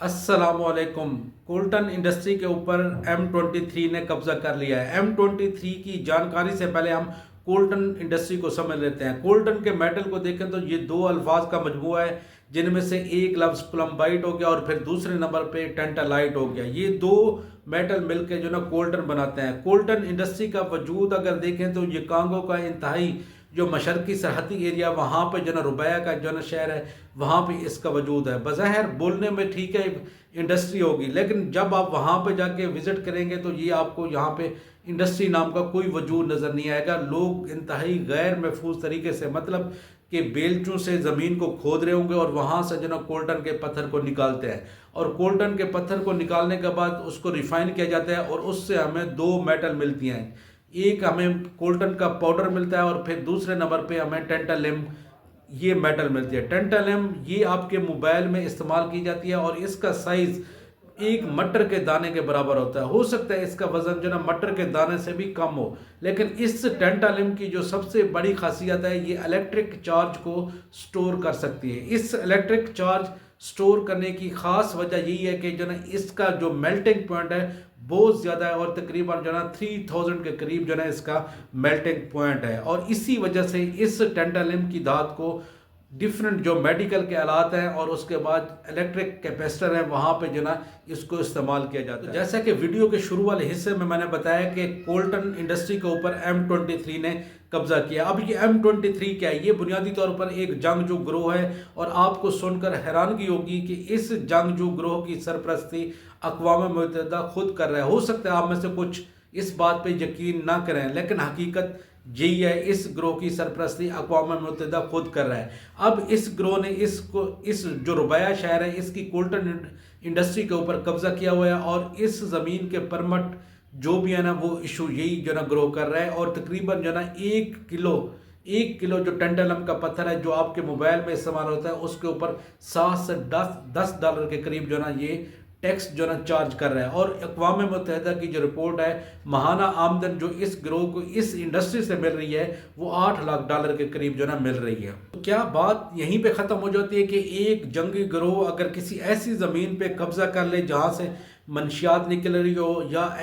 अस्सलामुअलैकुम। Colton industry के ऊपर M23 ने कब्जा कर लिया है। M23 की जानकारी से पहले हम कोल्टन इंडस्ट्री को समझ लेते हैं। कोल्टन के मेटल को देखें तो ये दो अल्फाज का मजमूआ है, जिनमें से एक लफ्ज़ कोलम्बाइट हो गया और फिर दूसरे नंबर पे टेंटालाइट हो गया। ये दो मेटल मिलकर जो ना कोल्टन बनाते हैं। कोल्टन इंडस्ट्री का वजूद अगर देखें तो ये कांगो का इंतहाई जो मशरकी सरहदी एरिया, वहाँ पे जो ना रुबैया का जो ना शहर है, वहाँ पे इसका वजूद है। बज़ाहिर बोलने में ठीक है इंडस्ट्री होगी, लेकिन जब आप वहाँ पे जाके विज़िट करेंगे तो ये आपको यहाँ पे इंडस्ट्री नाम का कोई वजूद नज़र नहीं आएगा। लोग इंतहाई गैर महफूज तरीके से, मतलब कि बेलचों से ज़मीन को खोद रहे होंगे और वहाँ से जो ना कोल्टन के पत्थर को निकालते हैं, और कोल्टन के पत्थर को निकालने के बाद उसको रिफ़ाइन किया जाता है और उससे हमें दो मेटल मिलती हैं। एक हमें कोल्टन का पाउडर मिलता है और फिर दूसरे नंबर पे हमें टेंटालिम ये मेटल मिलती है। टेंटालिम ये आपके मोबाइल में इस्तेमाल की जाती है और इसका साइज़ एक मटर के दाने के बराबर होता है। हो सकता है इसका वजन जो ना मटर के दाने से भी कम हो, लेकिन इस टेंटालिम की जो सबसे बड़ी खासियत है, ये इलेक्ट्रिक चार्ज को स्टोर कर सकती है। इस इलेक्ट्रिक चार्ज स्टोर करने की ख़ास वजह यही है कि जो ना इसका जो मेल्टिंग पॉइंट है बहुत ज़्यादा है, और तकरीबन जो ना 3000 के करीब जो ना इसका मेल्टिंग पॉइंट है। और इसी वजह से इस टेंटालिम की धात को डिफरेंट जो मेडिकल के आलात हैं और उसके बाद इलेक्ट्रिक कैपेसिटर हैं, वहाँ पे जो ना इसको इस्तेमाल किया जाता है। जैसा कि वीडियो के शुरू वाले हिस्से में मैंने बताया कि कोल्टन इंडस्ट्री के ऊपर M23 ने कब्जा किया। अब ये M23 क्या है? ये बुनियादी तौर पर एक जंगजू ग्रोह है, और आपको सुनकर हैरानगी होगी कि इस जंगजू ग्रोह की सरपरस्ती अक़वाम मुत्तहिदा खुद कर रहा है। हो सकता है आप में से कुछ इस बात पे यकीन ना करें, लेकिन हकीकत यही है, इस ग्रोह की सरपरस्ती अक़वाम मुत्तहिदा खुद कर रहा है। अब इस ग्रोह ने इस जो रुबैया शहर है, इसकी कोल्टन इंडस्ट्री के ऊपर कब्जा किया हुआ है, और इस ज़मीन के परमट जो भी है ना वो इशू यही जो ना ग्रो कर रहा है। और तकरीबन जो ना 1 किलो जो टेंटलम का पत्थर है जो आपके मोबाइल में इस्तेमाल होता है, उसके ऊपर 7 से 10 डॉलर के करीब जो ना ये टैक्स जो ना चार्ज कर रहा है। और अक़वाम मुत्तहिदा की जो रिपोर्ट है, माहाना आमदन जो इस ग्रोह को इस इंडस्ट्री से मिल रही है वो 8 लाख डॉलर के करीब जो ना मिल रही है। तो क्या बात यहीं पे ख़त्म हो जाती है कि एक जंगी ग्रोह अगर किसी ऐसी ज़मीन पे कब्जा कर ले जहाँ से मंशियात निकल रही हो, या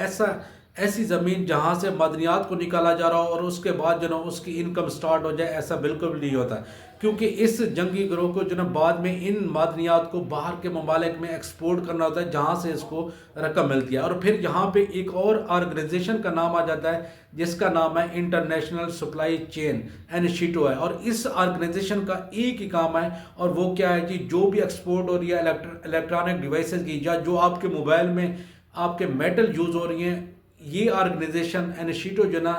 ऐसी ज़मीन जहाँ से मदनियात को निकाला जा रहा हो, और उसके बाद जो ना उसकी इनकम स्टार्ट हो जाए, ऐसा बिल्कुल भी नहीं होता। क्योंकि इस जंगी ग्रोह को जो ना बाद में इन मादनियात को बाहर के ममालिक में एक्सपोर्ट करना होता है, जहाँ से इसको रकम मिलती है। और फिर यहाँ पे एक और ऑर्गेनाइजेशन का नाम आ जाता है, जिसका नाम है इंटरनेशनल सप्लाई चेन इनिशिएटिव है। और इस ऑर्गेनाइजेशन का एक ही काम है, और वो क्या है जी, जो भी एक्सपोर्ट हो रही है इलेक्ट्रॉनिक डिवाइसेस की, या जो आपके मोबाइल में आपके मेटल यूज़ हो रही हैं, ये ऑर्गेनाइजेशन इनिशिएटिव जो ना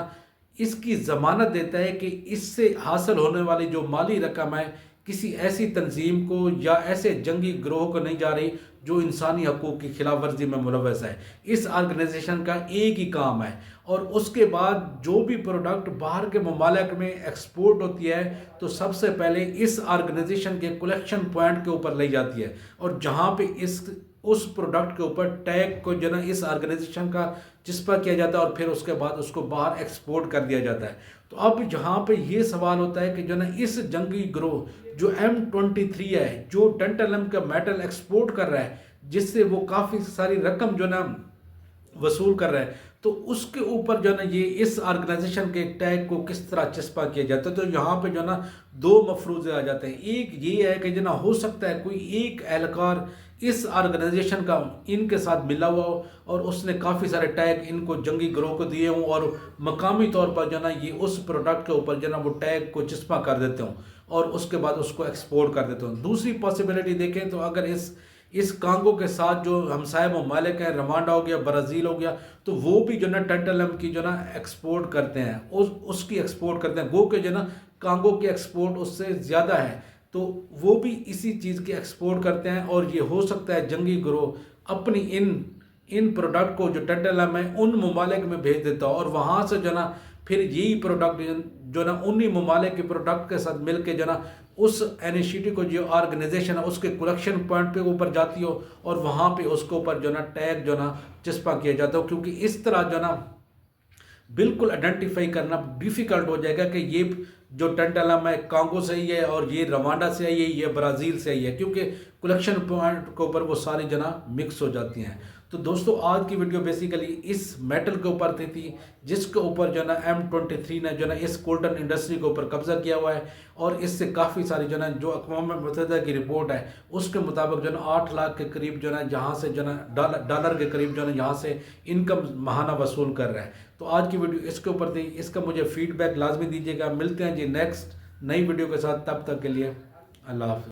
इसकी ज़मानत देता है कि इससे हासिल होने वाली जो माली रकम है किसी ऐसी तंजीम को या ऐसे जंगी ग्रोह को नहीं जा रही जो इंसानी हकूक़ की खिलाफ वर्जी में मुलव्वस है। इस ऑर्गेनाइजेशन का एक ही काम है, और उसके बाद जो भी प्रोडक्ट बाहर के ममालिक में एक्सपोर्ट होती है तो सबसे पहले इस ऑर्गेनाइजेशन के कलेक्शन पॉइंट के ऊपर लाई जाती है, और जहाँ पे उस प्रोडक्ट के ऊपर टैग को जो ना इस ऑर्गेनाइजेशन का चिस्पा किया जाता है, और फिर उसके बाद उसको बाहर एक्सपोर्ट कर दिया जाता है। तो अब यहाँ पे ये सवाल होता है कि जो ना इस जंगी ग्रोह जो M23 है, जो टेंटलम का मेटल एक्सपोर्ट कर रहा है, जिससे वो काफ़ी सारी रकम जो ना वसूल कर रहा है, तो उसके ऊपर जो ना ये इस ऑर्गेनाइजेशन के टैग को किस तरह चस्पा किया जाता है। तो यहाँ पे जो ना दो मफरूज़े आ जाते हैं। एक ये है कि जो ना हो सकता है कोई एक एहलकार इस ऑर्गेनाइजेशन का इनके साथ मिला हुआ हो, और उसने काफ़ी सारे टैग इनको जंगी ग्रोह को दिए हों, और मकामी तौर पर जो ना ये उस प्रोडक्ट के ऊपर जो ना वो टैग को चस्पा कर देते हों, और उसके बाद उसको एक्सपोर्ट कर देते हों। दूसरी पॉसिबिलिटी देखें तो अगर इस कांगो के साथ जो हमसाय ममालिक हैं, रवांडा हो गया, ब्राज़ील हो गया, तो वो भी जो ना टेंटलम की जो ना एक्सपोर्ट करते हैं, उसकी एक्सपोर्ट करते हैं। गो के जो ना कांगो की एक्सपोर्ट उससे ज़्यादा है, तो वो भी इसी चीज़ की एक्सपोर्ट करते हैं। और ये हो सकता है जंगी ग्रोह अपनी इन प्रोडक्ट को जो टेंटलम है उन ममालिक में भेज देता हो, और वहाँ से जो ना फिर यही प्रोडक्ट जो ना उन्हीं ममालिक के प्रोडक्ट के साथ मिल के जो ना उस इनिशिएटिव को जो ऑर्गेनाइजेशन है उसके कलेक्शन पॉइंट पे ऊपर जाती हो, और वहाँ पे उसके ऊपर जो ना टैग जो ना चस्पा किया जाता हो। क्योंकि इस तरह जो ना बिल्कुल आइडेंटिफाई करना डिफ़िकल्ट हो जाएगा कि ये जो टेंटलम है कांगो से ही है, और ये रवांडा से आई है, ये ब्राज़ील से आई है। क्योंकि कलेक्शन पॉइंट के ऊपर वो सारी जना मिक्स हो जाती हैं। तो दोस्तों आज की वीडियो बेसिकली इस मेटल के ऊपर थी जिसके ऊपर जो ना M23 ने जो ना इस कोल्टन इंडस्ट्री के ऊपर कब्जा किया हुआ है, और इससे काफ़ी सारी जो ना जो अक़वाम मुत्तहिदा की रिपोर्ट है उसके मुताबिक जो ना 8 लाख के करीब जो ना यहाँ से जो ना डॉलर के करीब जो ना यहाँ से इनकम महाना वसूल कर रहा है। तो आज की वीडियो इसके ऊपर थी, इसका मुझे फीडबैक लाजमी दीजिएगा। मिलते हैं जी नेक्स्ट नई वीडियो के साथ, तब तक के लिए अल्लाह हाफ़िज़।